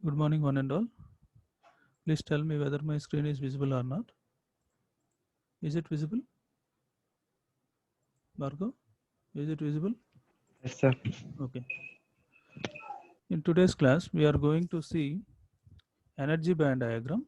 Good morning, one and all. Please tell me whether my screen is visible or not. Is it visible? Marco, is it visible? Yes, sir. Okay. In today's class, we are going to see energy band diagram.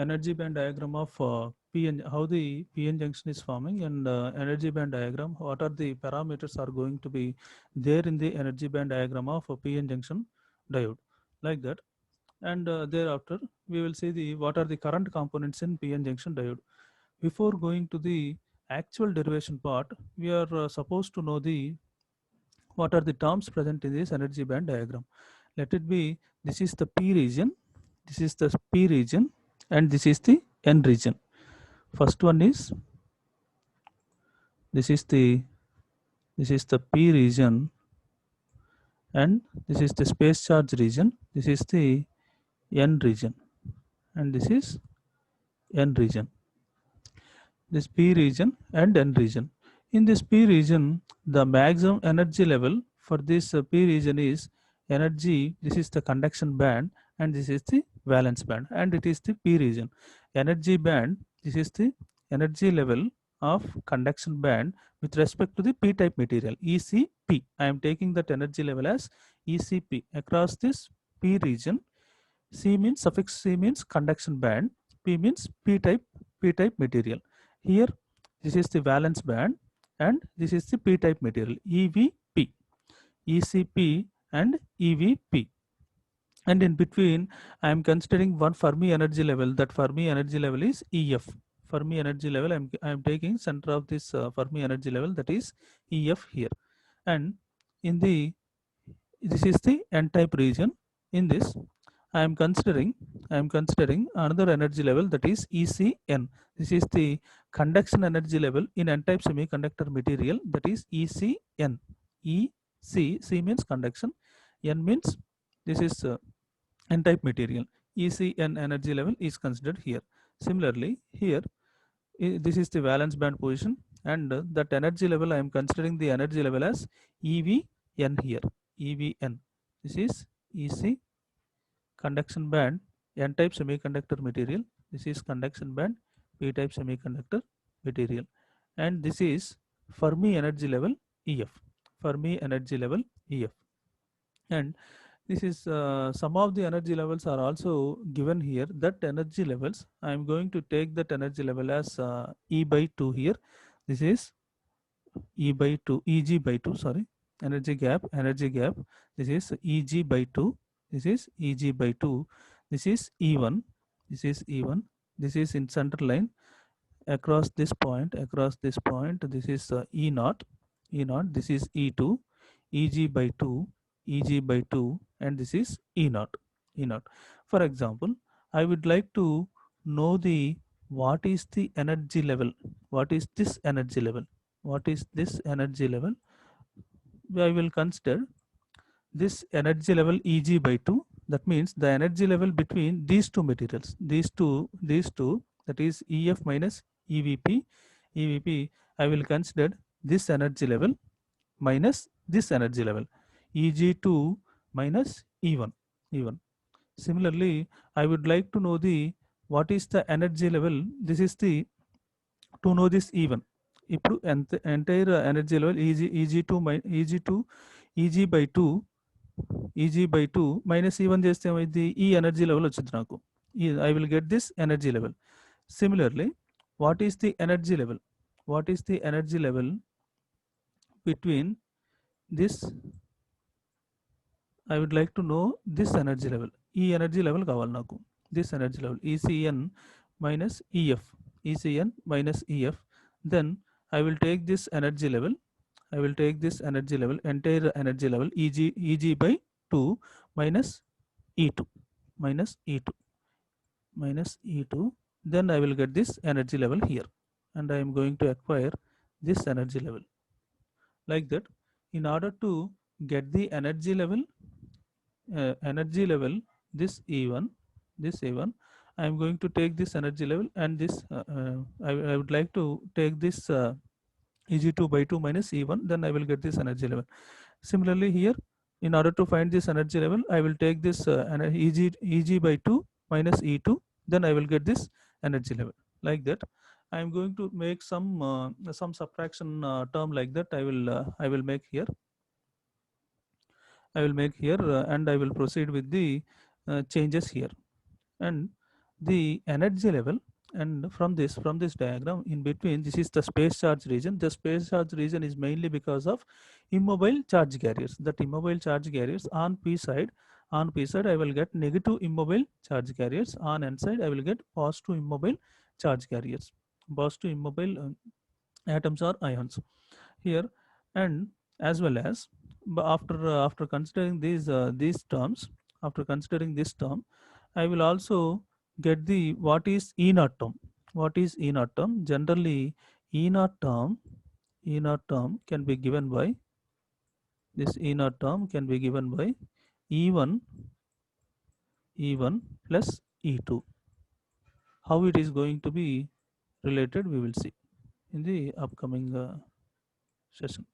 Energy band diagram of PN, how the PN junction is forming, and energy band diagram, what are the parameters are going to be there in the energy band diagram of a PN junction diode, like that. And thereafter, we will see the what are the current components in PN junction diode. Before going to the actual derivation part, we are supposed to know the what are the terms present in this energy band diagram. Let it be, this is the P region, this is the P region, and this is the N region. First one is, this is the P region, and this is the space charge region, this is the N region, and this is N region. This P region and N region. In this P region, the maximum energy level for this P region is energy. This is the conduction band, and this is the valence band, and it is the P region. Energy band, this is the energy level of conduction band with respect to the P type material, ECP. I am taking that energy level as ECP across this P region. C means, suffix C means conduction band, P means P type material. Here, this is the valence band, and this is the P type material, EVP, ECP and EVP. And in between, I am considering one Fermi energy level. That Fermi energy level is EF. Fermi energy level, I am taking center of this Fermi energy level, that is EF here. And in the, this is the N type region. In this, I am considering another energy level, that is ECN. This is the conduction energy level in N-type semiconductor material, that is ECN. C means conduction, N means this is N-type material. ECN energy level is considered here. Similarly, here this is the valence band position, and that energy level I am considering the energy level as EVN here. EVN. This is EC conduction band, N-type semiconductor material. This is conduction band, P-type semiconductor material. And this is Fermi energy level, EF. Fermi energy level, EF. And this is some of the energy levels are also given here. That energy levels, I am going to take that energy level as E by 2 here. This is E by 2, EG by 2, sorry. Energy gap. This is EG by 2. This is EG by 2. This is E1. This is E1. This is in center line across this point. This is E naught. This is E2. EG by 2. EG by 2. And this is E naught. For example, I would like to know the what is the energy level. What is this energy level? I will consider this energy level Eg by 2. That means the energy level between these two materials, these two, that is EF minus EVP. I will consider this energy level minus this energy level, Eg2 minus E1. Similarly, I would like to know the what is the energy level. This is the, to know this E1. ఇప్పుడు entire energy level EG by 2 minus E1 చేస్తే ఏమైంది, ఈ energy level వచ్చింది నాకు. I will get this energy level. Similarly, what is the energy level? Between this, I would like to know this energy level. ఈ energy level కావాలి నాకు. This energy level ECN minus EF. Then I will take this energy level. Entire energy level EG by 2 minus E2. Then I will get this energy level here, and I am going to acquire this energy level. Like that, in order to get the energy level, this E1, I am going to take this energy level, and this I would like to take this Eg2 by 2 minus E1. Then I will get this energy level. Similarly here, In order to find this energy level, I will take this Eg by 2 minus E2, then I will get this energy level. Like that, I am going to make some subtraction term like that. I will make here. And I will proceed with the changes here. And the energy level, and from this diagram, in between, this is the space charge region. The space charge region is mainly because of immobile charge carriers. That immobile charge carriers on p side I will get negative immobile charge carriers, on n side I will get positive immobile charge carriers, positive immobile atoms or ions here. And as well as, after considering these terms, after considering this term, I will also get the what is E naught term. What is E naught term? Generally, E naught term, E naught term can be given by, this E naught term can be given by E1 E1 plus E2. How it is going to be related, we will see in the upcoming session.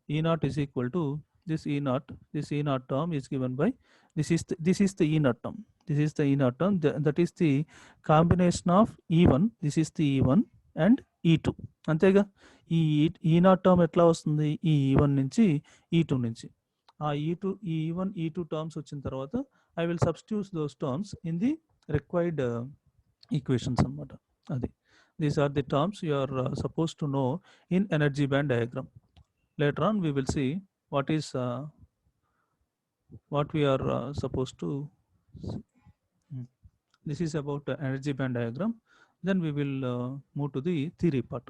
E naught is equal to this E naught. This E naught term is given by, this is the E naught term. This is the E naught term. That is the combination of E1. This is the E1 and E2. అంతేగా. ఈ ఈ not term ఎట్లా వస్తుంది? ఈ E1 నుంచి E2 నుంచి. ఆ E2 E1 E2 terms వచ్చిన తర్వాత I will substitute those terms in the required equations అన్నమాట. అది. These are the terms you are suppose to know in energy band diagram. Later on we will see what is what we are supposed to this is about energy band diagram. Then we will move to the theory part.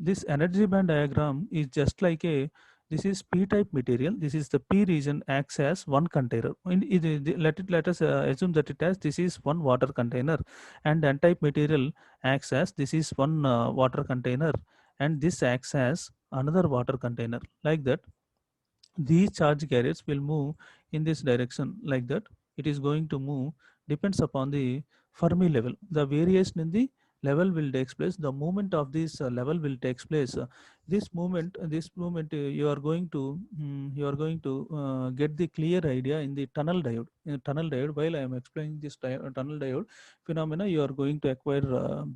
This energy band diagram is just like a, this is p type material. This is the p region acts as one container. Let us assume that it has, this is one water container, and n type material acts as, this is one water container, and this acts as another water container. Like that, these charge carriers will move in this direction. Like that, it is going to move, depends upon the Fermi level. The variation in the level will takes place. The movement of this level will takes place. This movement you are going to get the clear idea in the tunnel diode. In tunnel diode, while I am explaining this tunnel diode phenomena, you are going to acquire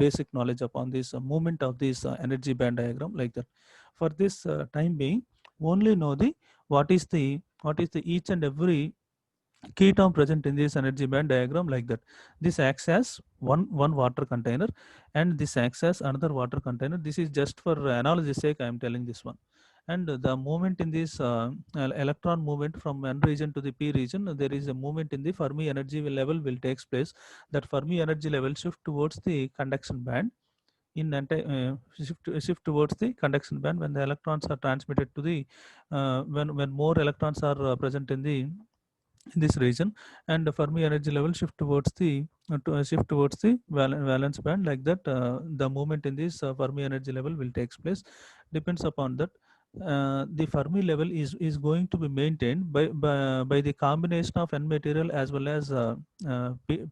basic knowledge upon this movement of this energy band diagram. Like that, for this time being, only know the what is the each and every key term present in this energy band diagram. Like that, this acts as one water container, and this acts as another water container. This is just for analogy sake I am telling this one. And the movement in this electron movement from n region to the p region, there is a movement in the Fermi energy level will takes place. That Fermi energy level shift towards the conduction band, shift towards the conduction band when the electrons are transmitted to the when more electrons are present in this region, and the Fermi energy level shift towards the valence band. Like that, the movement in this Fermi energy level will takes place. Depends upon that, the Fermi level is going to be maintained by the combination of n material as well as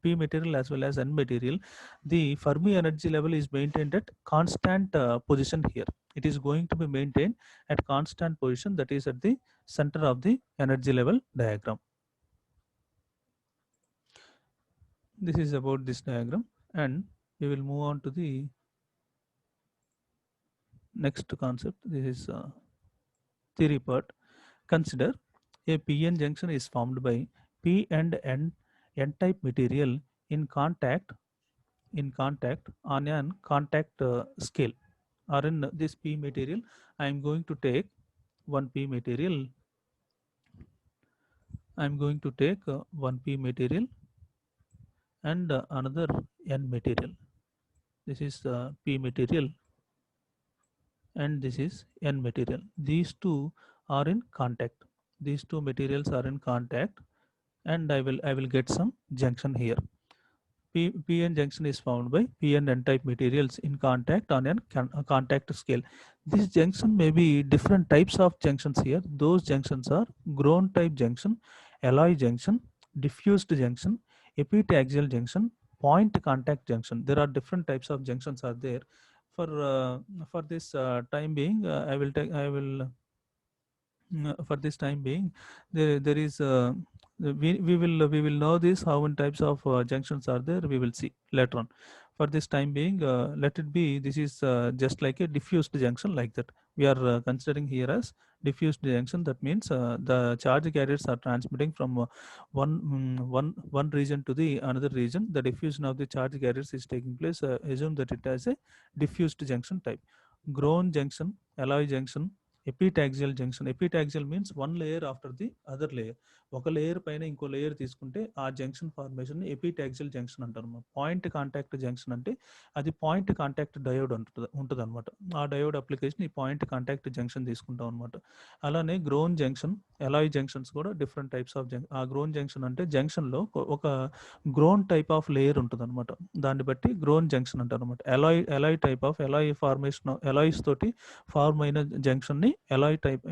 p material as well as n material. The Fermi energy level is maintained at constant position here. It is going to be maintained at constant position, that is at the center of the energy level diagram. This is about this diagram, and we will move on to the next concept. This is theory part. Consider a p-n junction is formed by p and n-type material in contact on an contact scale. Or in this p material, I am going to take one p material. I am going to take one p material and another n material. This is p material and this is n material. These two are in contact. These two materials are in contact, and I will get some junction here. P-n junction is found by p and n type materials in contact on a contact scale. This junction may be different types of junctions here. Those junctions are grown type junction, alloy junction, diffused junction, epitaxial junction, point contact junction. There are different types of junctions are there. For this time being, I will For this time being, there is we will know this how many types of junctions are there. We will see later on. For this time being, let it be. This is just like a diffused junction, like that. We are considering here as diffused junction. That means the charge carriers are transmitting from one region to the another region. The diffusion of the charge carriers is taking place. Assume that it has a diffused junction type. Grown junction, alloy junction, epitaxial junction. Epitaxial means one layer after the other layer. ఒక layer పైన ఇంకో layer తీసుకుంటే ఆ junction formation epitaxial junction అంటారు. Point contact junction అంటే అది point contact diode ఉంటుంది అనమాట. ఆ డయోడ్ అప్లికేషన్ ఈ పాయింట్ కాంటాక్ట్ జంక్షన్ తీసుకుంటాం అనమాట. అలానే గ్రోన్ జంక్షన్, అలాయ్ జంక్షన్స్ కూడా డిఫరెంట్ టైప్స్ ఆఫ్ ఆ గ్రోన్ జంక్షన్ అంటే జంక్షన్లో ఒక గ్రోన్ టైప్ ఆఫ్ లేయర్ ఉంటుంది అనమాట. దాన్ని బట్టి గ్రోన్ జంక్షన్ అంటారు అనమాట. Alloy type of alloy formation alloys తోటి ఫార్మ్ అయిన జంక్షన్ని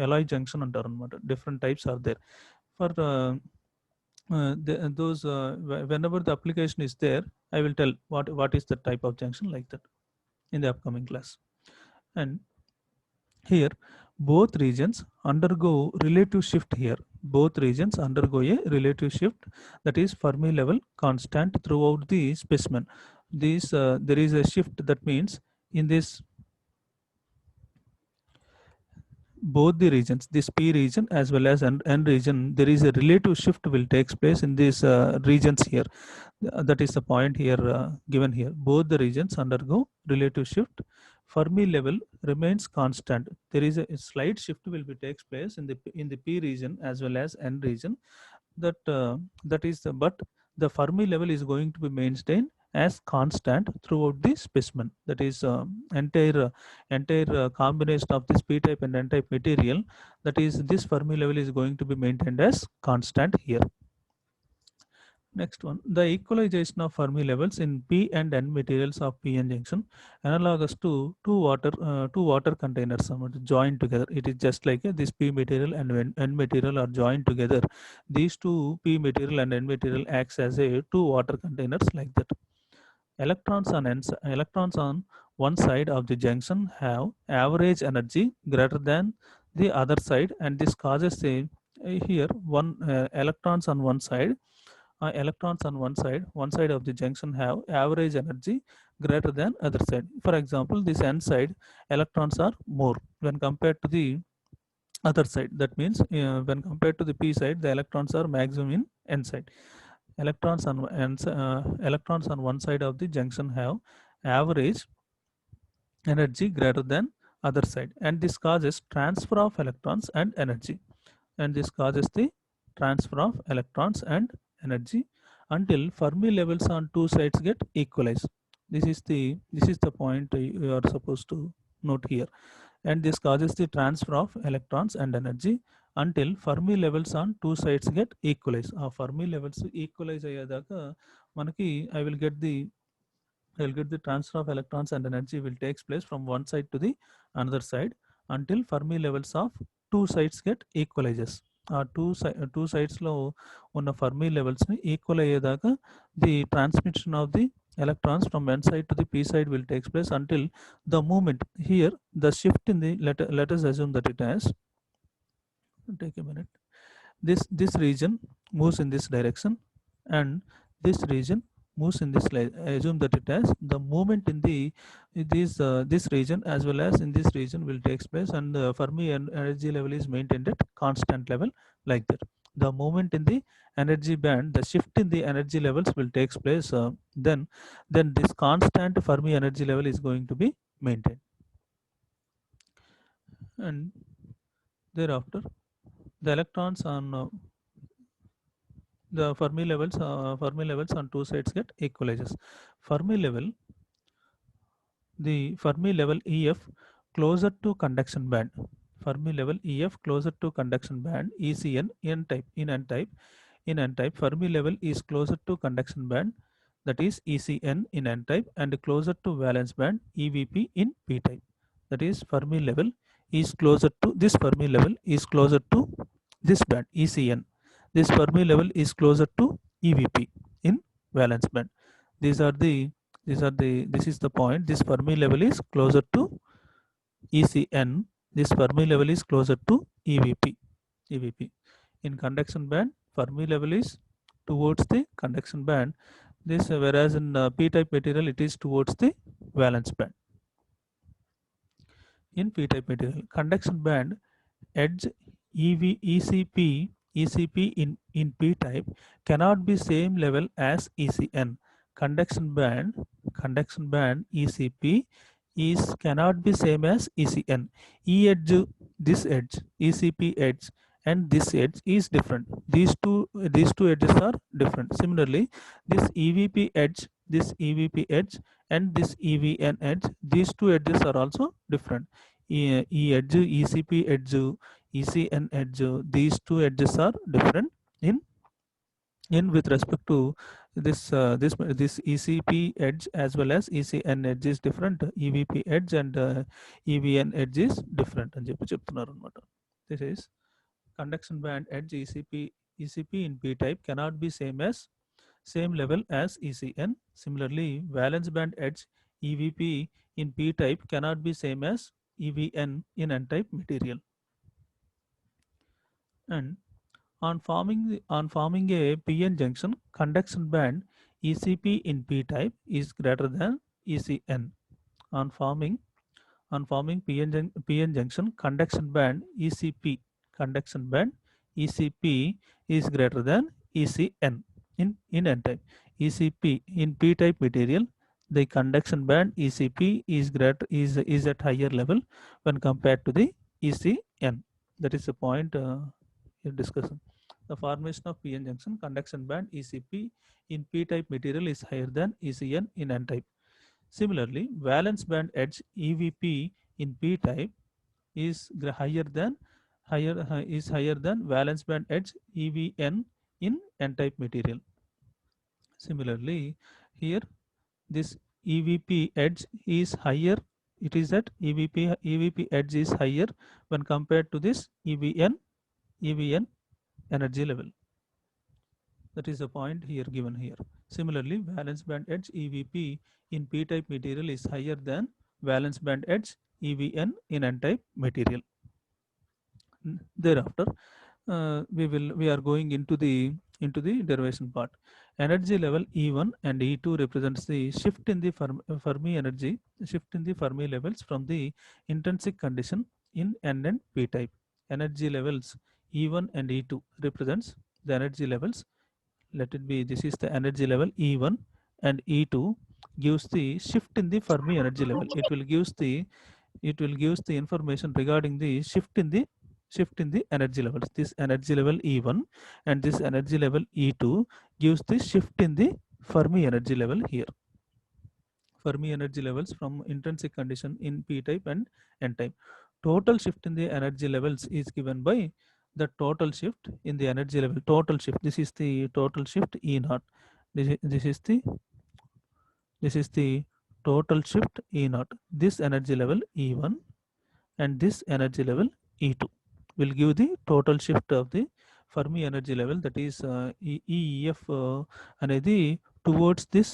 అలాయ్ జంక్షన్ అంటారు అనమాట. Different types are there. For those whenever the application is there, I will tell what is the type of junction, like that, in the upcoming class. And here both regions undergo relative shift. Here both regions undergo a relative shift, that is Fermi level constant throughout the specimen. There is a shift, that means in this both the regions, this P region as well as N region, there is a relative shift will takes place in these regions here. That is the point here given here. Both the regions undergo relative shift. Fermi level remains constant. There is a slight shift will be takes place in the P region as well as N region. That is but the Fermi level is going to be maintained as constant throughout the specimen. That is entire combination of this P type and N type material, that is this Fermi level is going to be maintained as constant here. Next one, the equalization of Fermi levels in P and N materials of PN junction analogous to two water containers joined together. It is just like this P material and N material are joined together. These two P material and N material acts as a two water containers, like that. Electrons on one side of the junction have average energy greater than the other side, and this causes here electrons on one side one side of the junction have average energy greater than other side. For example, this N side electrons are more when compared to the other side. That means when compared to the P side, the electrons are maximum in N side. Electrons on one side of the junction have average energy greater than other side, and this causes transfer of electrons and energy. And this causes the transfer of electrons and energy until Fermi levels on two sides get equalized. This is the point you are supposed to note here. And this causes the transfer of electrons and energy until Fermi levels on two sides get equalized. Fermi levels equalize ayyadaka manaki I will get the transfer of electrons and energy will takes place from one side to the another side until Fermi levels of two sides get equalizes. Two sides lo ఉన్న Fermi levels ni equal అయ్యేదాకా the transmission of the electrons from N side to the P side will takes place until the moment here the shift in the let us assume that it has, take a minute, this region moves in this direction and this region moves in this line. I assume that it has the movement in this region as well as in this region will takes place, and the Fermi energy level is maintained at constant level, like that. The movement in the energy band, the shift in the energy levels will takes place, then this constant Fermi energy level is going to be maintained. And thereafter the electrons on the Fermi levels on two sides get equalizes. Fermi level EF closer to conduction band. Fermi level EF closer to conduction band ECN in N type. Fermi level is closer to conduction band, that is ECN in N type, and closer to valence band EVP in P type. That is Fermi level is closer to this Fermi level is closer to this band ECN. This Fermi level is closer to EVP in valence band. This is the point. This Fermi level is closer to ECN. This Fermi level is closer to EVP. EVP. In conduction band, Fermi level is towards the conduction band. This whereas in p-type material it is towards the valence band. In p-type material, conduction band edge ECP in p-type cannot be same level as ECN. Conduction band ECP is cannot be same as ECN. E edge, this edge, ECP edge and this edge is different. These two edges are different. Similarly, this EVP edge, and this EVN edge, these two edges are also different. E edge, ECP edge, ECN edge, these two edges are different in with respect to this ECP edge as well as ECN edge is different. EVP edge and EVN edge is different అని చెప్పి చెప్తున్నారు అనమాట. This is conduction band edge ECP in p type cannot be same level as ECN. Similarly, valence band edge EVP in p type cannot be same as EVN in n type material. And on forming a PN junction, conduction band ECP in p type is greater than ECN. On forming PN junction, conduction band ECP is greater than ECN in n type. ECP in p type material, the conduction band ECP is at higher level when compared to the ECN. That is the point here discussion. The formation of PN junction, conduction band ECP in p type material is higher than ECN in n type. Similarly, valence band edge EVP in p type is higher than valence band edge EVN in n type material. Similarly, here this EVP edge is higher. It is that EVP edge is higher when compared to this EVN energy level. That is the point here given here. Similarly, valence band edge EVP in p type material is higher than valence band edge EVN in n type material. Thereafter, we are going into the derivation part. Energy level E1 and E2 represents the shift in the Fermi energy, shift in the Fermi levels from the intrinsic condition in n and p type. Energy levels E1 and E2 represents the energy levels. Let it be, this is the energy level E1, and E2 gives the shift in the Fermi energy level. It will gives the information regarding the shift in the energy levels. This energy level E1 and this energy level E2 gives the shift in the Fermi energy level here. Fermi energy levels from intrinsic condition in p type and n type. Total shift in the energy levels is given by the total shift in the energy level. Total shift, this is the total shift E0. This is the total shift E0. This energy level E1 and this energy level E2 will give the total shift of the Fermi energy level, that is EF అనేది towards this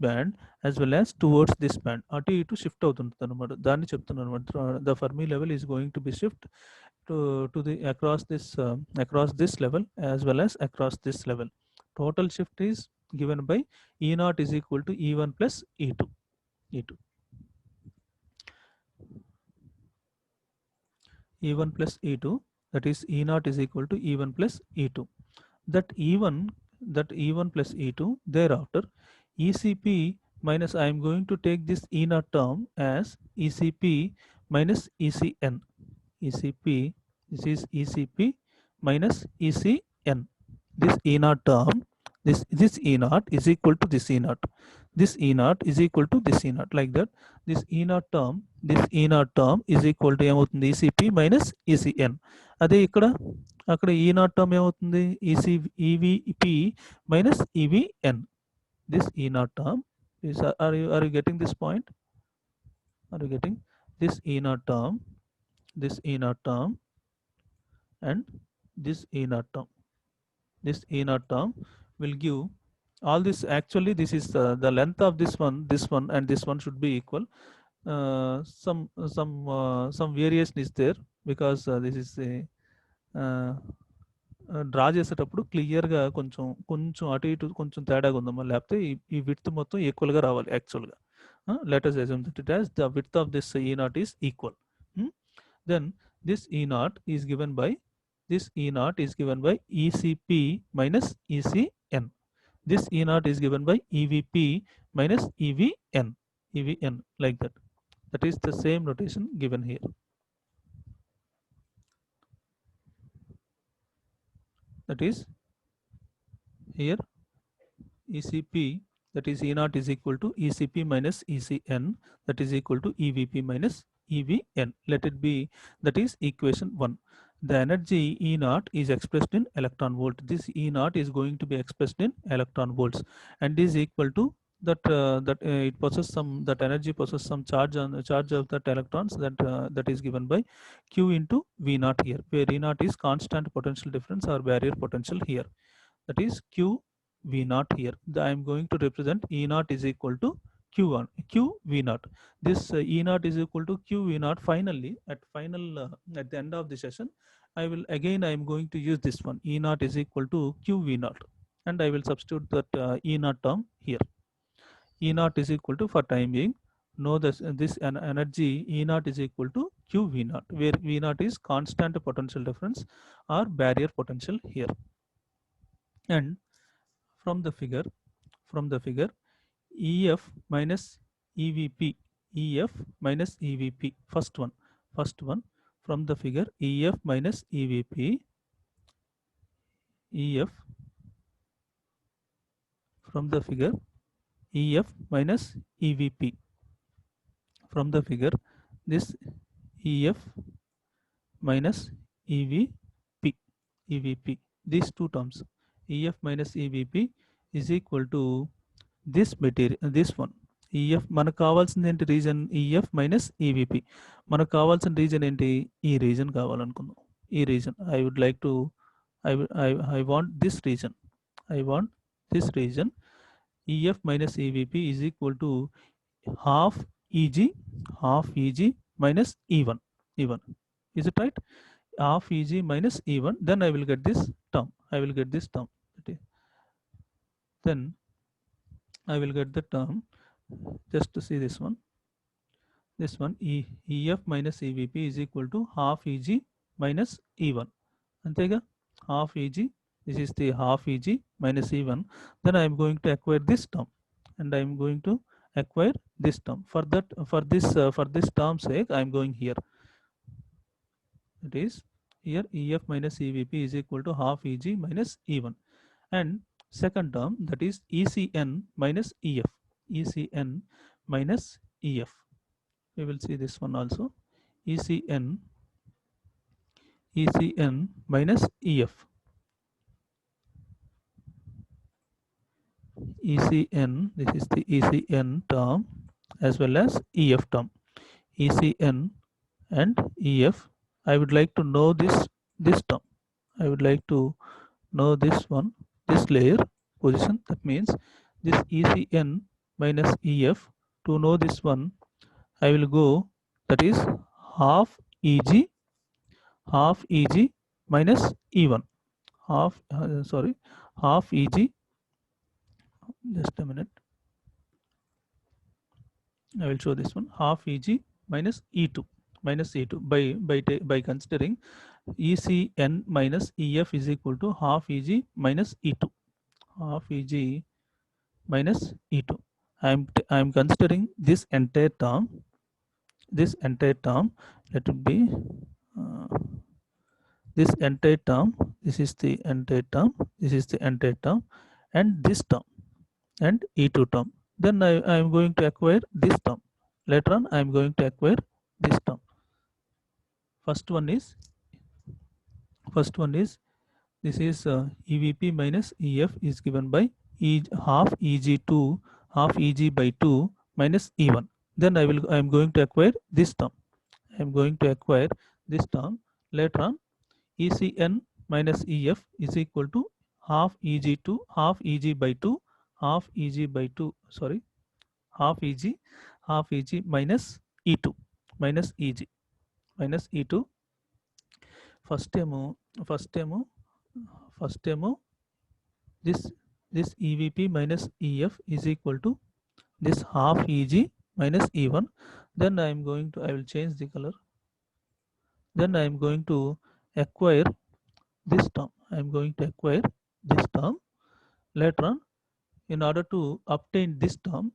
band as well as towards this band అటు ఇటు shift అవుతుంటుంది అనమాట. దాన్ని చెప్తున్నాను అనమాట. The Fermi level is going to be shift to the across this level as well as across this level. Total shift is given by E0 is equal to E1 plus E2. E1 plus E2, that is E0 is equal to E1 plus E2. That E1 plus E2, thereafter ECP minus, I am going to take this E0 term as ECP minus ECN. ECP, this is ECP minus ECN. This E0 term, this E0 is equal to this E0. This E0 is equal to this E0, like that. This E0 term is equal to ఏమవుతుంది ECP minus ECN. అదే ఇక్కడ E0 term ఏమవుతుంది EVP minus EVN. This E0 term is, are you getting this point? Are you getting this E0 term, and this E0 term? This E0 term will give all this. Actually, this is the length of this one, and this one should be equal. Some variation is there because this is a draw చేసేటప్పుడు క్లియర్గా కొంచెం కొంచెం అటు ఇటు కొంచెం తేడాగా ఉందమ్మా, లేకపోతే ఈ విడ్త్ మొత్తం ఈక్వల్గా రావాలి యాక్చువల్గా. Let us assume that it as the width of this E naught is equal. Then this E naught is given by ECP minus ECN. This E naught is given by EVP minus EVN, like that. That is the same notation given here. That is here ECP, that is E naught is equal to ECP minus ECN, that is equal to EVP minus EVN. Let it be, that is equation 1. The energy E naught is expressed in electron volt. This E naught is going to be expressed in electron volts and is equal to that it possesses some, that energy possesses some charge on the charge of that electrons, that is given by Q into V naught here, where E naught is constant potential difference or barrier potential here. That is Q V naught here. I am going to represent E naught is equal to Q1 Q V naught. This E naught is equal to Q V naught. Finally, at the end of the session, I am going to use this one, E naught is equal to Q V naught, and I will substitute that E naught term here. E naught is equal to, for time being, know this energy E naught is equal to Q V naught, where V naught is constant potential difference or barrier potential here. And from the figure EF minus EVP, first one from the figure, EF minus EVP, from the figure EF minus EVP, from the figure this EF minus EVP, these two terms, EF minus EVP is equal to this material, this one EF. మనకు కావాల్సింది ఏంటి, reason EF minus EVP. మనకు కావాల్సిన reason ఏంటి, ఈ region కావాలనుకుందాం. ఈ region I would like to I want this region. EF minus EVP is equal to half EG minus E1. Is it right? Half EG minus E1. Then I will get this term. Okay. Then I will get the term, just to see this one, EF minus EVP is equal to half EG minus E1. Antega, half EG, this is the half EG minus E1. Then I am going to acquire this term, and I am going to acquire this term. For this term sake, I am going here. It is here EF minus EVP is equal to half EG minus E1. And second term, that is ECN minus EF. We will see this one also. ECN minus EF. ECN, this is the ECN term as well as EF term. ECN and EF. I would like to know this term. I would like to know this one, this layer position. That means this ECN minus EF. To know this one, I will go, that is half EG minus E1. Half EG, just a minute, I will show this one, half EG minus E2 by considering ECN minus EF is equal to half EG minus E2. I am considering this entire term. Let it be this entire term. This is the entire term, and this term and E2 term. Then I am going to acquire this term. Later on, I am going to acquire this term. First one is this is EVP minus EF is given by half EG2, half EG by 2 minus E1. Then I am going to acquire this term. Later on, ECN minus EF is equal to half EG2, half EG by 2, half EG minus E2 minus EG first ఏమో this EVP minus EF is equal to this half EG minus E1. Then I will change the color. Then I am going to acquire this term. I am going to acquire this term later on. In order to obtain this term,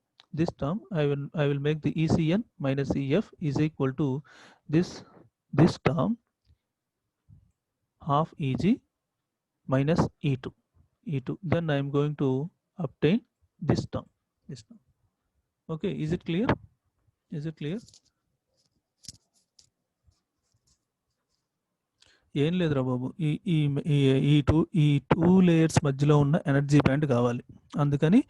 I will make the ECN minus EF is equal to this term half EG minus E2. Then I am going to obtain this term. Okay, is it clear? ఏం లేదురా బాబు, ఈ ఈ ఈ two layers మధ్యలో ఉన్న energy band కావాలి. అందుకని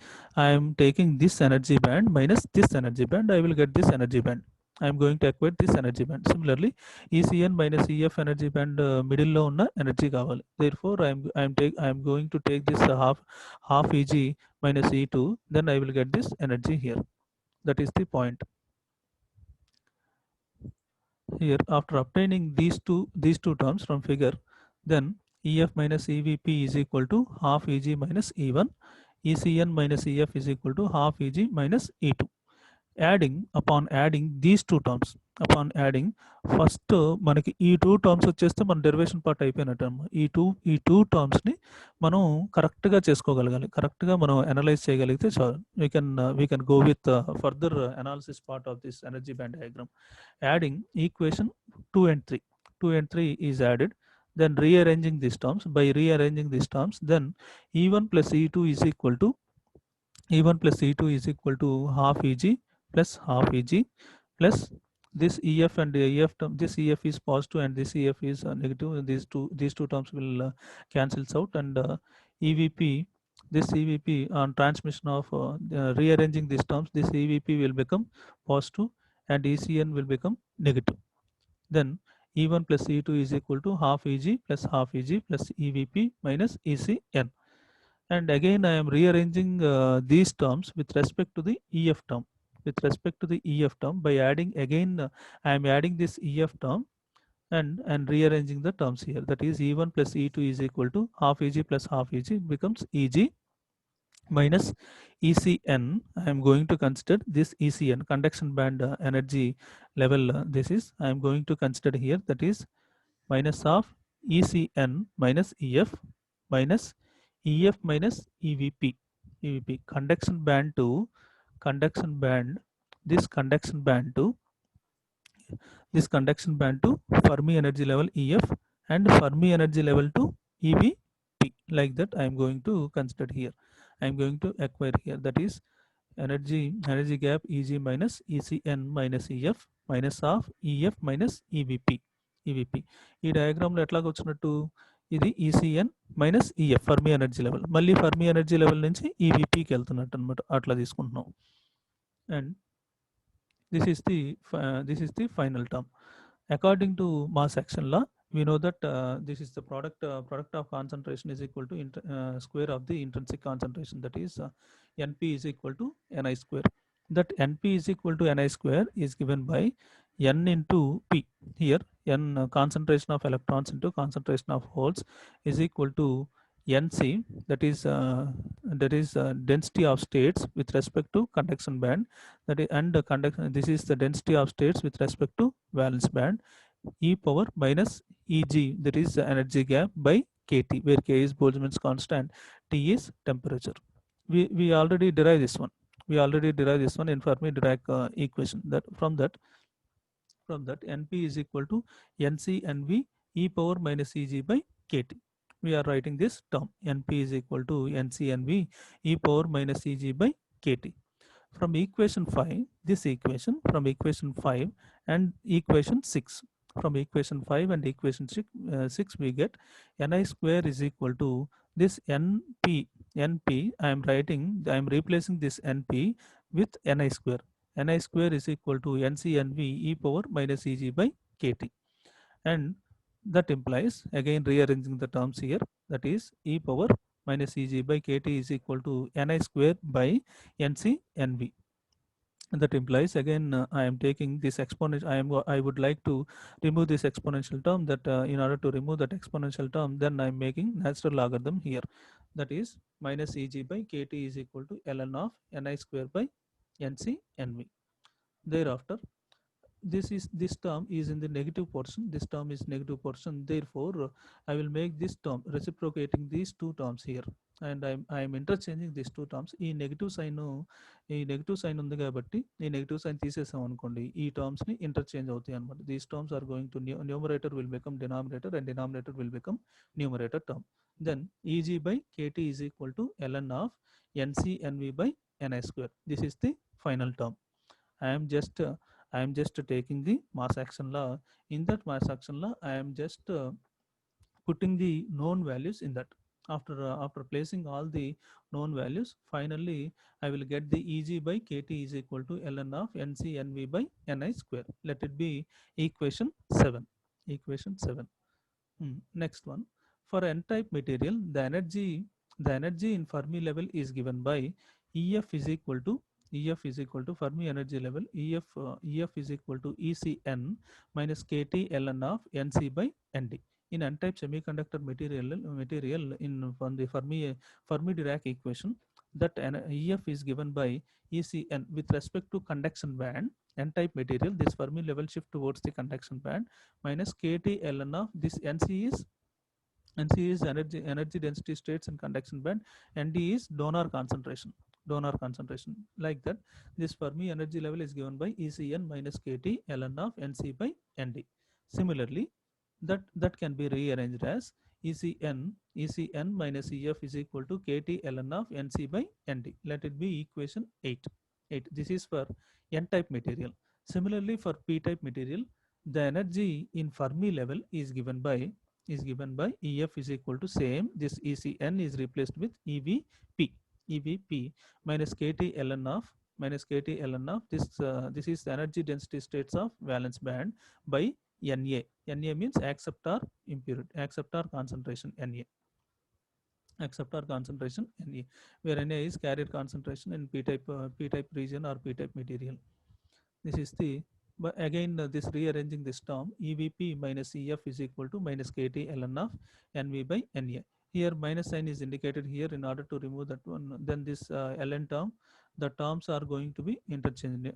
I'm taking this energy band minus this energy band. I will get this energy band. I'm going to acquire this energy band. Similarly ECN minus EF energy band మిడిల్లో ఉన్న energy కావాలి. Therefore I'm going to take this half EG minus E2. Then I will get this energy here. That is the point. Here, after obtaining these two terms from figure, then EF minus EVP is equal to half EG minus E1. ECN minus EF is equal to half EG minus E2. Upon adding these two terms, first మనకి ఈ two terms వచ్చేస్తే మన derivation part అయిపోయినట్టు. ఈ two టర్మ్స్ని మనం కరెక్ట్గా చేసుకోగలగాలి. కరెక్ట్గా మనం అనలైజ్ చేయగలిగితే చాలు. We can go with further analysis part of this energy band diagram. Adding equation 2 and 3 is added. Then rearranging these terms. By rearranging these terms, then E1 plus E2 is equal to half EG plus half EG plus this EF and EF term. This EF is positive and this EF is negative. These two terms will cancels out, and this EVP on transmission of rearranging these terms, this EVP will become positive and ECN will become negative. Then E1 plus E2 is equal to half EG plus half EG plus EVP minus ECN. And again I am rearranging these terms with respect to the EF term. By adding again, I am adding this EF term and rearranging the terms here. That is E1 plus E2 is equal to half EG plus half EG becomes EG minus ECN. I am going to consider this ECN, conduction band energy level. I am going to consider here, that is minus of ECN minus EF minus EF minus EVP. Conduction band to this conduction band to Fermi energy level EF and Fermi energy level to EVP. Like that I am going to consider here. I am going to acquire here, that is energy gap EG minus ECN minus EF minus of EF minus EVP. ఈ డయాగ్రామ్లో ఎట్లాగా వచ్చినట్టు, ఇది ECN minus EF Fermi energy level, మళ్ళీ Fermi energy level నుంచి EVPకి వెళ్తున్నట్టు అనమాట. అట్లా తీసుకుంటున్నాం. And this is the final term. According to mass action law, we know that this is the product of concentration is equal to square of the intrinsic concentration. That is NP is equal to Ni square. That NP is equal to Ni square is given by N into P. Here N concentration of electrons into concentration of holes is equal to NC, that is density of states with respect to conduction band. This is the density of states with respect to valence band. E power minus Eg, that is the energy gap, by kT, where K is Boltzmann's constant, T is temperature. We already derived this one. In Fermi-Dirac equation. From that Np is equal to Nc Nv e power minus Eg by kT. We are writing this term, Np is equal to Nc Nv e power minus Eg by kT. From equation 5, from equation 5 and equation 6. From equation 5 and equation 6 we get Ni square is equal to this Np. I am replacing this Np with Ni square. Ni square is equal to Nc Nv e power minus Eg by kT. And that implies, again rearranging the terms here, that is e power minus Eg by kT is equal to Ni square by Nc Nv. that implies again I am taking this exponential. I would like to remove this exponential term. That in order to remove that exponential term, then I am making natural logarithm here. That is minus eg by kt is equal to ln of ni square by nc nv. Thereafter, this term is in the negative portion. This term is negative portion. Therefore, I will make this term reciprocating these two terms here, and I'm interchanging these two terms. ఈ negative sign ఉంది కాబట్టి ఈ negative sign తీసేసాం అనుకోండి, ఈ terms ని interchange అవుతాయి అనమాట. These terms are going to numerator will become denominator and denominator will become numerator term. Then Eg by Kt is equal to ln of Nc Nv by Ni square. This is the final term. I am just taking the mass action law. In that mass action law, I am just putting the known values in that. After placing all the known values, finally I will get the Eg by Kt is equal to ln of Nc Nv by Ni square. Let it be equation 7. Equation 7. Next one. For n-type material, the energy in Fermi level is given by EF is equal to Fermi energy level. EF is equal to ECn minus KT ln of Nc by Nd. In n-type semiconductor material in from the Fermi Dirac equation, that EF is given by ECn with respect to conduction band. N-type material, this Fermi level shift towards the conduction band, minus KT ln of this Nc is energy density states in conduction band, Nd is donor concentration. Like that, this Fermi energy level is given by Ecn minus Kt ln of Nc by Nd. Similarly, that can be rearranged as Ecn minus Ef is equal to Kt ln of Nc by Nd. Let it be equation 8. This is for n-type material. Similarly, for p-type material, the energy in Fermi level is given by Ef is equal to same. This Ecn is replaced with EVP minus KT ln of this is the energy density states of valence band by Na. Na means acceptor impurity, acceptor concentration Na, where Na is carrier concentration in p-type region or p-type material. This is the, but again this rearranging this term, EVP minus Ef is equal to minus KT ln of Nv by Na. Here minus sign is indicated here in order to remove that one. Then this ln term, the terms are going to be interchanged.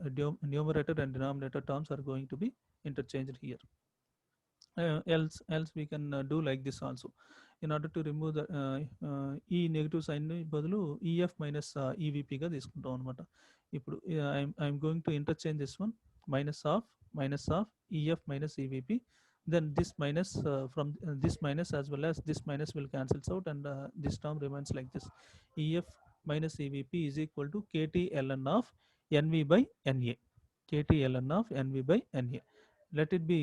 Numerator and denominator terms are going to be interchanged here. Else we can do like this also. In order to remove the ఈ negative sign బదులు EF minus EVPగా తీసుకుంటాం అనమాట. ఇప్పుడు I'm going to interchange this one, minus of EF minus EVP. Then this minus from this minus as well as this minus will cancels out, and this term remains like this. EF minus EVP is equal to KT ln of Nv by Na. KT ln of Nv by Na. Let it be,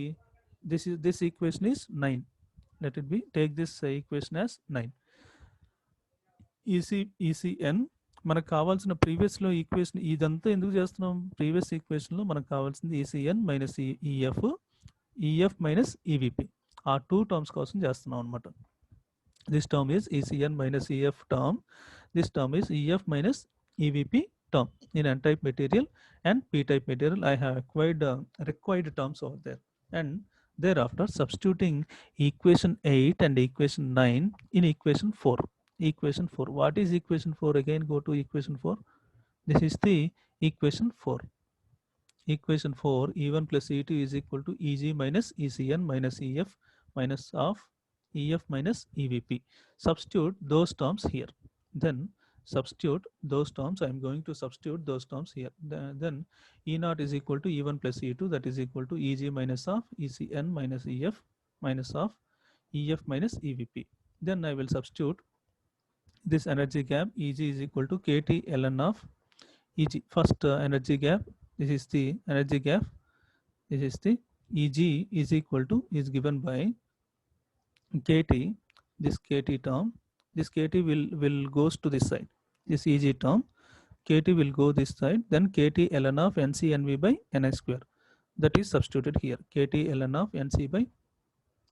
this equation is 9. Let it be, take this equation as 9. ECN మనకు కావాల్సిన ప్రీవియస్లో equation ఇదంతా ఎందుకు చేస్తున్నాం, previous ఈక్వేషన్లో మనకు కావాల్సింది ECN minus EF minus EVP, ఆ two terms కోసం చేస్తున్నాం అనమాట. This term is ECN minus EF term, this term is EF minus EVP term. In n-type material and p-type material, I have acquired required terms over there, and thereafter substituting equation 8 and equation 9 in equation 4. Equation 4, what is equation 4? Again go to equation 4. This is the equation 4. Equation 4, E1 plus E2 is equal to Eg minus ECN minus EF minus of EF minus EVP. Substitute those terms here. Then substitute those terms. I am going to substitute those terms here. Then E0 is equal to E1 plus E2, that is equal to Eg minus of ECN minus EF minus of EF minus EVP. Then I will substitute this energy gap. Eg is equal to KT ln of Eg. First energy gap, this is the energy gap, this is the Eg is equal to, is given by KT, this KT term, this KT will goes to this side, this Eg term, KT will go this side, then KT ln of Nc Nv by Ni square, that is substituted here. KT ln of Nc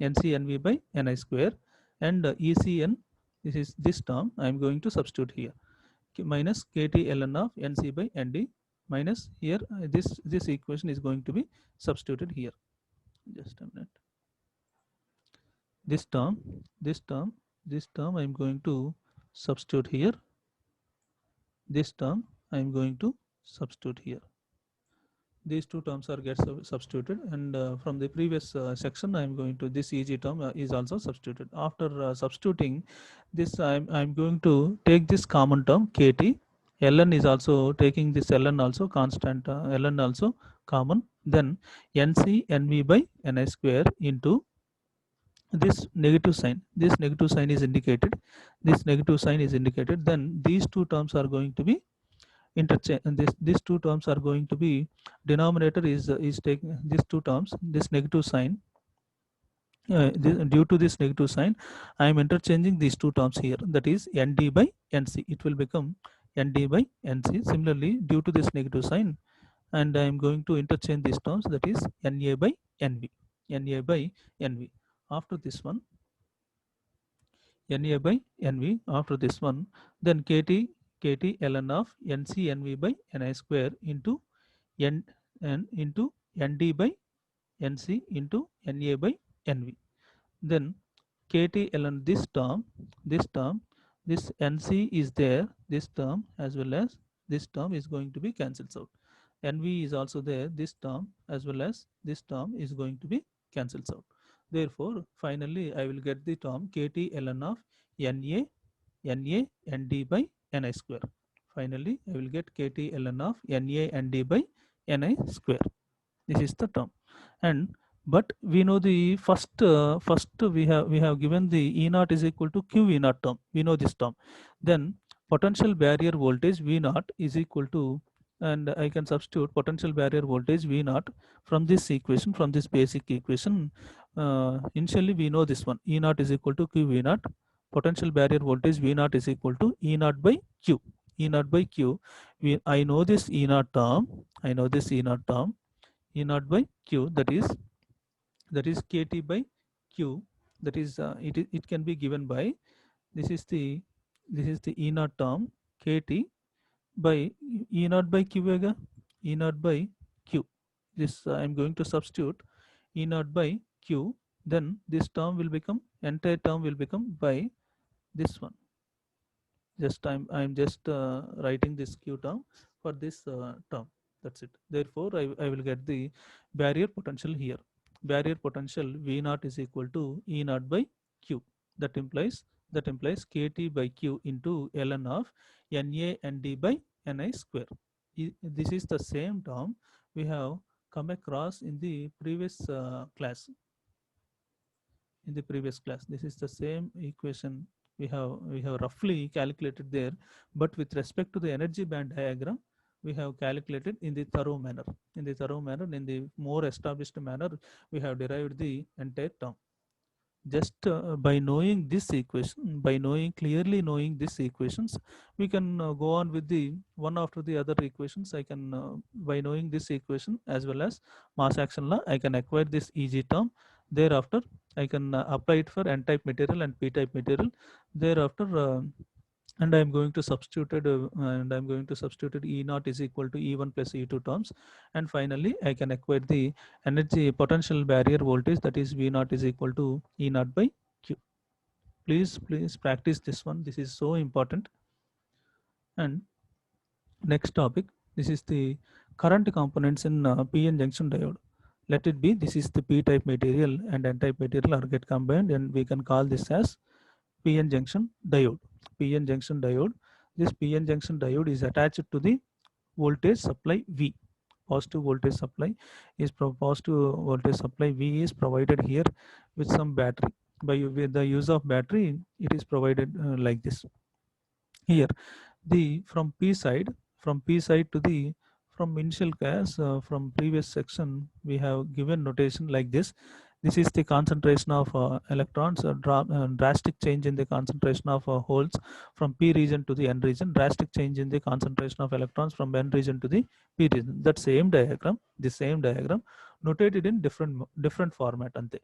Nv by Ni square, and ECN, this is this term I am going to substitute here, minus KT ln of Nc by Nd. minus here this equation is going to be substituted here. Just a minute. This term, this term, this term I am going to substitute here. This term I am going to substitute here. These two terms are get substituted, and from the previous section I am going to this EG term is also substituted. After substituting this, I'm going to take this common term KT. Ln is also taking this ln also constant, ln also common. Then NC NV by Ni square into this negative sign. This negative sign is indicated. This negative sign is indicated. Then these two terms are going to be interchange, and these two terms are going to be denominator is taking these two terms, this negative sign, due to this negative sign I am interchanging these two terms here, that is nd by nc. It will become nd by nc. Similarly, due to this negative sign, and I am going to interchange these terms, that is na by nv, na by nv. After this one, na by nv, after this one, then kt ln of nc nv by ni square into n and into nd by nc into na by nv. Then kt ln this term, this nc is there, this term as well as this term is going to be cancelled out. Nv is also there, this term as well as this term is going to be cancelled out. Therefore, finally I will get the term kt ln of na nd by ni square. Finally, I will get kt ln of na nd by ni square. This is the term. And but we know the first we have given the E naught is equal to q V naught term. We know this term. Then potential barrier voltage V naught is equal to, and I can substitute potential barrier voltage V naught from this equation, from this basic equation. Initially we know this one, E naught is equal to q V naught. Potential barrier voltage V naught is equal to E naught by q. E naught by q. I know this E naught term. I know this E naught term. E naught by q, that is kt by q, that is it can be given by, this is the E naught term kt by E naught by q again, E naught by q. This I am going to substitute E naught by q. Then this term will become, entire term will become by this one. Just I'm just writing this q term for this term. That's it. Therefore, I will get the barrier potential here. Barrier potential V naught is equal to E naught by q. That implies kt by q into ln of na and d by ni square. This is the same term we have come across in the previous class. In the previous class, this is the same equation we have roughly calculated there, but with respect to the energy band diagram, we have calculated in the thorough manner. In the more established manner, we have derived the entire term. Just by knowing this equation, by clearly knowing these equations, we can go on with the one after the other equations. I can by knowing this equation as well as mass action law, I can acquire this Eg term. Thereafter I can apply it for n-type material and p-type material. Thereafter and I'm going to substitute E naught is equal to E1 plus E2 terms, and finally I can acquire the energy potential barrier voltage, that is V naught is equal to E naught by Q. Please practice this one. This is so important. And next topic, this is the current components in PN junction diode. Let it be, this is the p-type material and n-type material are get combined, and we can call this as PN junction diode. PN junction diode. This PN junction diode is attached to the voltage supply V. Positive voltage supply is V is provided here with some battery. With the use of battery, it is provided like this. Here, the from P side to the, from initial class, from previous section, we have given notation like this. This is the concentration of electrons, drastic change in the concentration of holes from P region to the N region, drastic change in the concentration of electrons from N region to the P region. That same diagram, notated in different format, ante.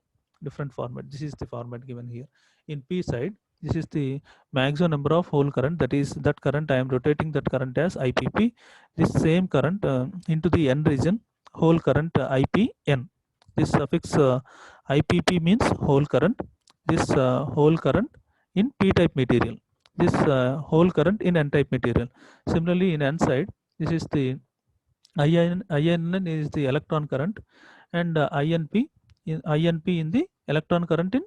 Different format. This is the format given here. In P side, This is the maximum number of hole current, that is that current I am rotating that current as IPP. This same current into the N region, hole current IPN. This suffix IPP means hole current. This hole current in P type material. This hole current in N type material. Similarly in N side, this is the IN is the electron current, and INP in the electron current in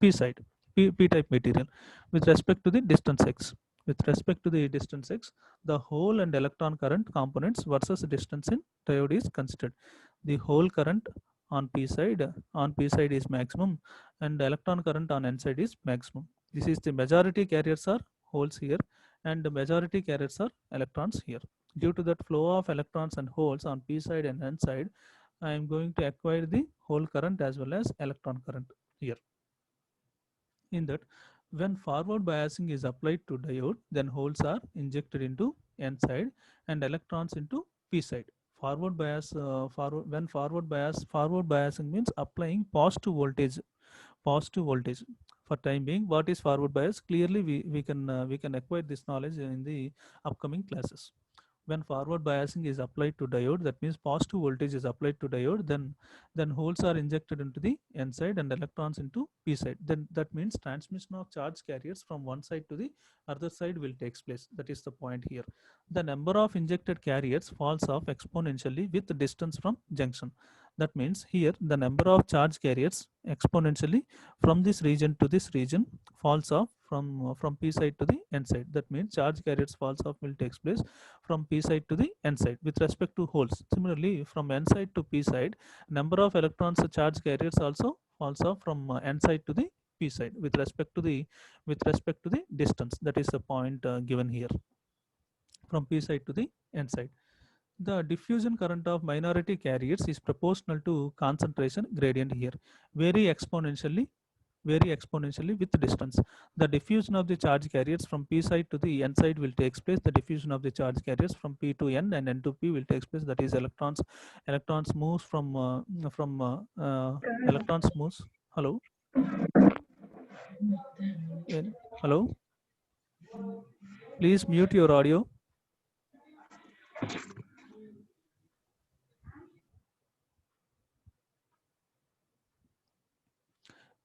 P side, P type material. With respect to the distance x, with respect to the distance x, the hole and electron current components versus distance in diode is considered. The hole current on P side is maximum, and the electron current on N side is maximum. This is the majority carriers are holes here, and the majority carriers are electrons here. Due to that flow of electrons and holes on P side and N side, I am going to acquire the hole current as well as electron current here. In that, when forward biasing is applied to diode, then holes are injected into N side and electrons into P side. Forward biasing means applying positive voltage. For time being, what is forward bias? Clearly we can acquire this knowledge in the upcoming classes. When forward biasing is applied to diode, that means positive voltage is applied to diode, then holes are injected into the N side and electrons into P side. Then that means transmission of charge carriers from one side to the other side will takes place. That is the point here. The number of injected carriers falls off exponentially with the distance from junction. That means here the number of charge carriers exponentially from this region to this region falls off from P side to the N side. That means charge carriers falls off will takes place from P side to the N side with respect to holes. Similarly, from N side to P side, number of electrons charge carriers also falls off from N side to the P side with respect to the distance. That is the point given here from P side to the N side. The diffusion current of minority carriers is proportional to concentration gradient here, vary exponentially with distance. The diffusion of the charge carriers from P side to the N side will take place. The diffusion of the charge carriers from P to N and N to P will take place. That is electrons moves electrons moves. Hello. Hello. Please mute your audio.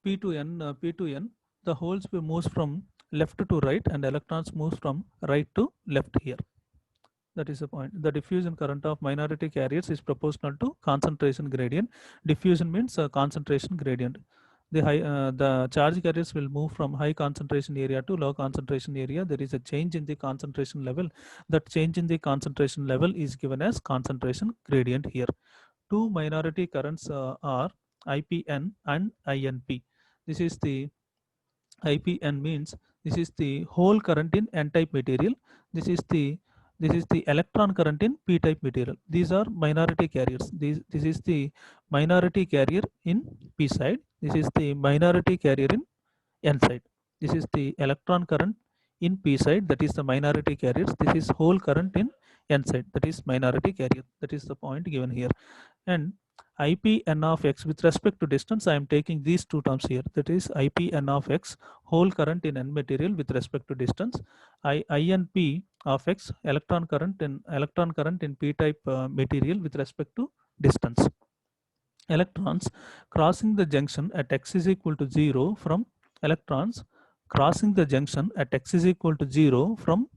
P to N, the holes will move from left to right and electrons move from right to left here. That is the point. The diffusion current of minority carriers is proportional to concentration gradient. Diffusion means concentration gradient. The charge carriers will move from high concentration area to low concentration area. There is a change in the concentration level. That change in the concentration level is given as concentration gradient here. Two minority currents are IPN and INP. This is the IPN means this is the hole current in N-type material. This is the electron current in P-type material. These are minority carriers. This is the minority carrier in P side. This is the minority carrier in N side. This is the electron current in P side, that is the minority carriers. This is hole current in N side, that is minority carrier. That is the point given here. And IPN of x with respect to distance, I am taking these two terms here. That is IPN of x, hole current in N material with respect to distance. INP of x, electron current in P type material with respect to distance. Electrons crossing the junction at x is equal to 0 from electrons crossing the junction at x is equal to 0 from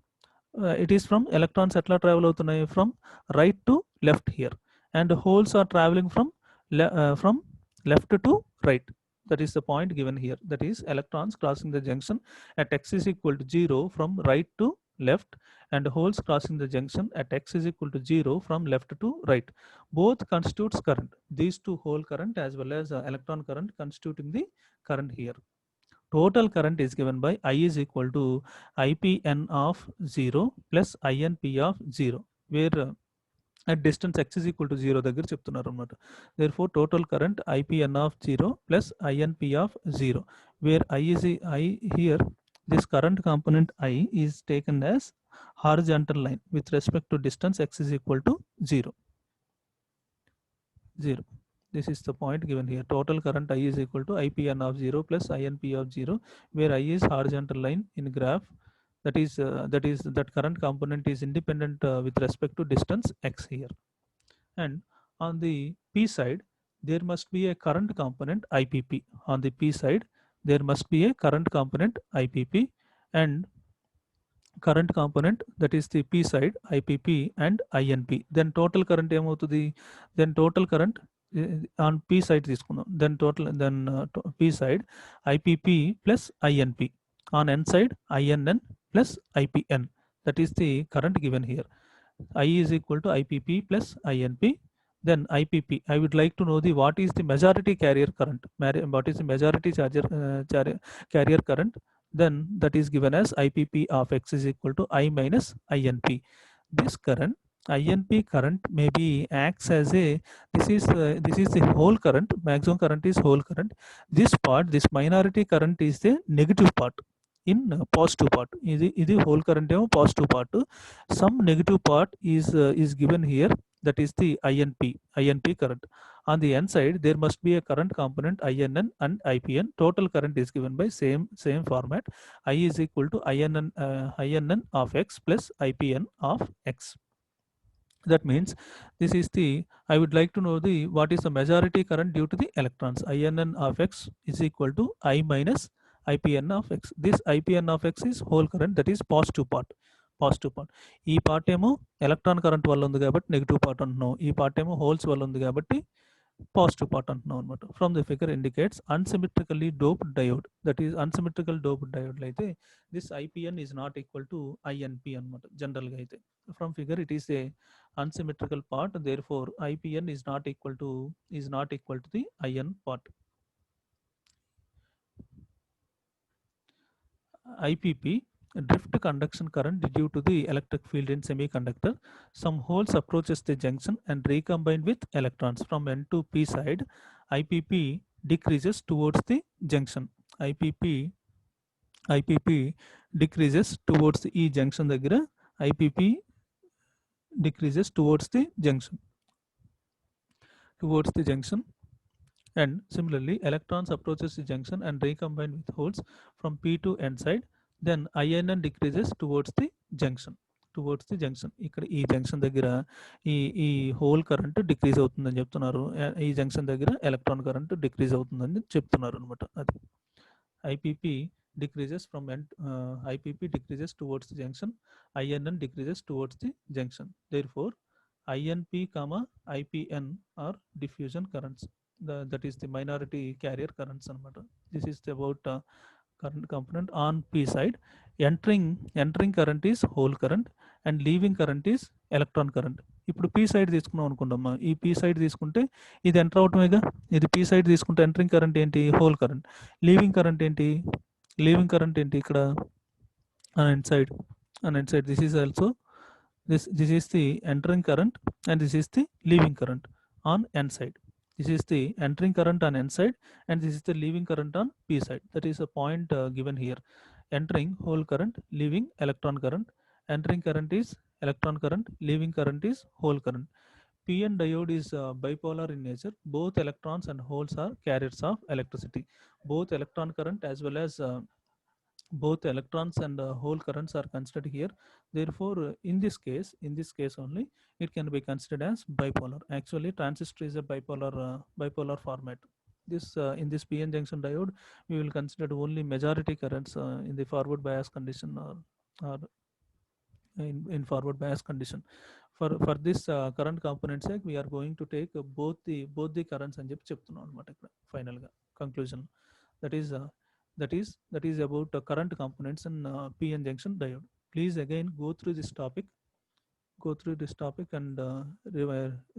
it is from electrons etla travel avutunnayi from right to left here, and holes are traveling from left to right. That is the point given here. That is electrons crossing the junction at x is equal to 0 from right to left, and holes crossing the junction at x is equal to 0 from left to right. Both constitutes current. These two, hole current as well as electron current, constituting the current here. Total current is given by I is equal to IPN of 0 plus INP of 0, where at distance x is equal to 0 దగ్గర చెప్తున్నారు అన్నమాట. Therefore total current IPN of 0 plus INP of 0, where I here, this current component I is taken as horizontal line with respect to distance x is equal to 0. This is the point given here. Total current I is equal to IPN of 0 plus INP of 0, where I is horizontal line in graph. That current component is independent with respect to distance x here. And on the P side, there must be a current component IPP. On the P side, there must be a current component IPP, and current component, that is the P side, IPP and INP. Then total current ఏమవుతుంది? Then total current on P side తీసుకుందాం. Then P side IPP plus INP. On N side INN plus IPN. That is the current given here. I is equal to IPP plus INP. Then IPP, I would like to know what is the majority carrier current. What is the majority carrier current? Then that is given as IPP of x is equal to I minus INP. This current, INP current, maybe acts as a, this is the whole current. Maximum current is whole current. This part, this minority current is the negative part in positive part. Is the whole current positive part. Some negative part is given here, that is the INP current. On the N side, there must be a current component INN and IPN. Total current is given by same format. I is equal to INN of x plus IPN of x. That means this is the, I would like to know what is the majority current due to the electrons. INN of x is equal to I minus IPN of x. This IPN of x is whole current, that is positive part. ఈ part ఏమో electron current వల్ల ఉంది కాబట్టి negative part అంటున్నాం. ఈ part ఏమో holes వల్ల ఉంది కాబట్టి పాజిటివ్ పార్ట్ అంటున్నాం అనమాట. From the figure indicates unsymmetrically doped diode. That is unsymmetrical doped diode అయితే this IPN is not equal to INP అనమాట జనరల్గా అయితే. From figure it is a unsymmetrical part, therefore IPN is not equal to the IN part. IPP, drift conduction current due to the electric field in semiconductor. Some holes approaches the junction and recombine with electrons. From N to P side, IPP decreases towards the junction. IPP decreases towards the E junction దగ్గర IPP decreases towards the junction, and similarly electrons approaches the junction and recombine with holes from P to N side. Then INN decreases towards the junction. ఇక్కడ ఈ junction దగ్గర ఈ whole current decrease అవుతుందని చెప్తున్నారు. ఈ junction దగ్గర electron current decrease అవుతుందని చెప్తున్నారు అనమాట. అది IPP decreases from IPP decreases towards the junction, INN decreases towards the junction. Therefore INP comma IPN are diffusion currents. That is the minority carrier currents anamata. This is about current component. On P side, entering current is whole current and leaving current is electron current. ఇప్పుడు P side తీసుకున్నాం అనుకుంటామా, ఈ P side తీసుకుంటే ఇది enter అవటమేగా. ఇది P side తీసుకుంటే entering current ఏంటి, whole current. Leaving current ఏంటి ఇక్కడ on N side. This is also this is the entering current and this is the leaving current on N side. This is the entering current on N side and this is the leaving current on P side. That is a point given here. Entering whole current, leaving electron current. Entering current is electron current, leaving current is whole current. PN diode is bipolar in nature. Both electrons and holes are carriers of electricity. Both electron current as well as both electrons and hole currents are considered here. Therefore in this case only it can be considered as bipolar. Actually transistor is a bipolar format. This in this PN junction diode we will consider only majority currents in the forward bias condition or in forward bias condition. For this current component sake we are going to take both the currents అని చెప్పి చెప్తున్నాం అనమాట. ఇక్కడ final గా conclusion that is about current components in PN junction diode. Please again go through this topic and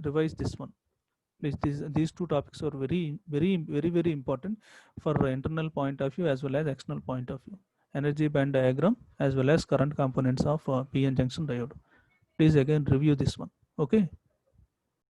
revise this one. Please, these two topics are very important for internal point of view as well as external point of view. Energy band diagram as well as current components of PN junction diode. Please again review this one. Okay.